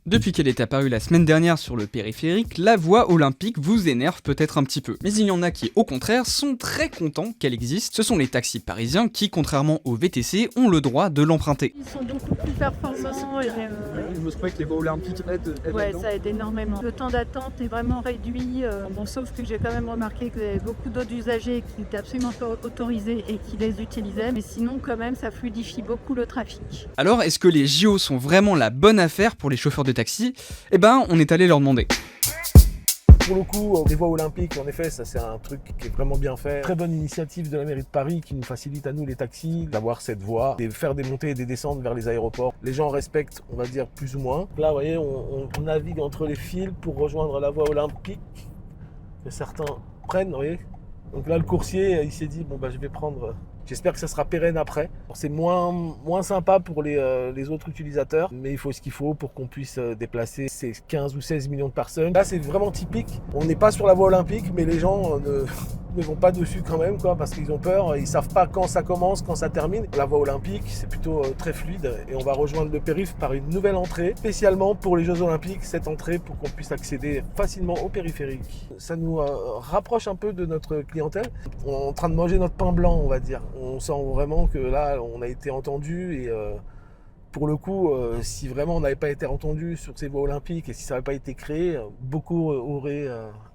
Depuis qu'elle est apparue la semaine dernière sur le périphérique, la voie olympique vous énerve peut-être un petit peu. Mais il y en a qui, au contraire, sont très contents qu'elle existe. Ce sont les taxis parisiens qui, contrairement aux VTC, ont le droit de l'emprunter. Ils sont beaucoup plus performants. Je me trouvais que les voies olympiques aident Ouais, là-dedans. ça aide énormément. Le temps d'attente est vraiment réduit. Bon, sauf que j'ai quand même remarqué qu'il y avait beaucoup d'autres usagers qui étaient absolument pas autorisés et qui les utilisaient. Mais sinon, quand même, ça fluidifie beaucoup le trafic. Alors, est-ce que les JO sont vraiment la bonne affaire pour les chauffeurs de taxi ? Eh ben, on est allé leur demander. Pour le coup, les voies olympiques, en effet, ça c'est un truc qui est vraiment bien fait. Très bonne initiative de la mairie de Paris qui nous facilite à nous les taxis d'avoir cette voie, de faire des montées et des descentes vers les aéroports. Les gens respectent, on va dire, plus ou moins. Là, vous voyez, on navigue entre les fils pour rejoindre la voie olympique que certains prennent, vous voyez. Donc là, le coursier, il s'est dit, bon, bah, je vais prendre... J'espère que ça sera pérenne après. C'est moins sympa pour les autres utilisateurs, mais il faut ce qu'il faut pour qu'on puisse déplacer ces 15 ou 16 millions de personnes. Là, c'est vraiment typique. On n'est pas sur la voie olympique, mais les gens ne vont pas dessus quand même, quoi, parce qu'ils ont peur. Ils savent pas quand ça commence, quand ça termine. La voie olympique, c'est plutôt très fluide et on va rejoindre le périph' par une nouvelle entrée, spécialement pour les Jeux Olympiques, cette entrée pour qu'on puisse accéder facilement au périphérique. Ça nous rapproche un peu de notre clientèle. On est en train de manger notre pain blanc, on va dire. On sent vraiment que là, on a été entendu et pour le coup, si vraiment on n'avait pas été entendu sur ces voies olympiques et si ça n'avait pas été créé, beaucoup auraient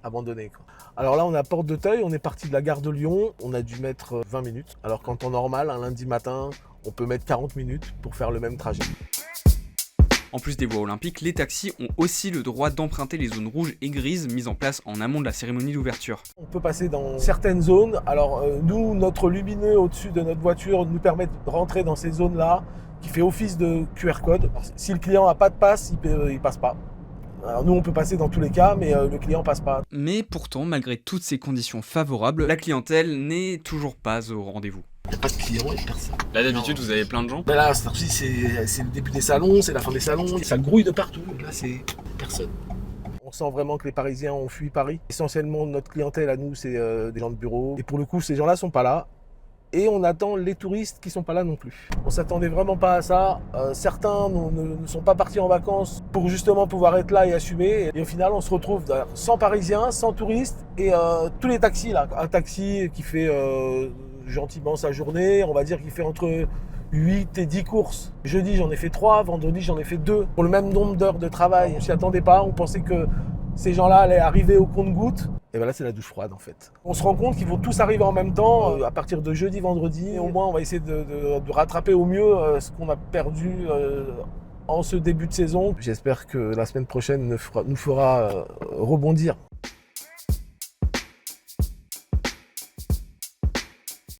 abandonné, quoi. Alors là, on est à Porte d'Auteuil, on est parti de la gare de Lyon, on a dû mettre 20 minutes. Alors qu'en temps normal, un lundi matin, on peut mettre 40 minutes pour faire le même trajet. En plus des voies olympiques, les taxis ont aussi le droit d'emprunter les zones rouges et grises mises en place en amont de la cérémonie d'ouverture. On peut passer dans certaines zones. Alors nous, notre lumineux au-dessus de notre voiture nous permet de rentrer dans ces zones-là, qui fait office de QR code. Alors, si le client n'a pas de passe, il passe pas. Alors nous, on peut passer dans tous les cas, mais le client passe pas. Mais pourtant, malgré toutes ces conditions favorables, la clientèle n'est toujours pas au rendez-vous. Il n'y a pas de client, il n'y a personne. Là d'habitude, vous avez plein de gens. Ben là, c'est le début des salons, c'est la fin des salons, ça grouille de partout. Là, c'est personne. On sent vraiment que les Parisiens ont fui Paris. Essentiellement, notre clientèle à nous, c'est des gens de bureau. Et pour le coup, ces gens-là sont pas là. Et on attend les touristes qui sont pas là non plus. On s'attendait vraiment pas à ça. Certains ne sont pas partis en vacances pour justement pouvoir être là et assumer. Et au final, on se retrouve sans Parisiens, sans touristes et tous les taxis là. Un taxi qui fait gentiment sa journée, on va dire qu'il fait entre 8 et 10 courses. Jeudi, j'en ai fait 3, vendredi, j'en ai fait 2. Pour le même nombre d'heures de travail. On s'y attendait pas, on pensait que ces gens-là allaient arriver au compte-gouttes. Et ben là, c'est la douche froide en fait. On se rend compte qu'ils vont tous arriver en même temps à partir de jeudi, vendredi. Et au moins, on va essayer de rattraper au mieux ce qu'on a perdu en ce début de saison. J'espère que la semaine prochaine nous fera rebondir.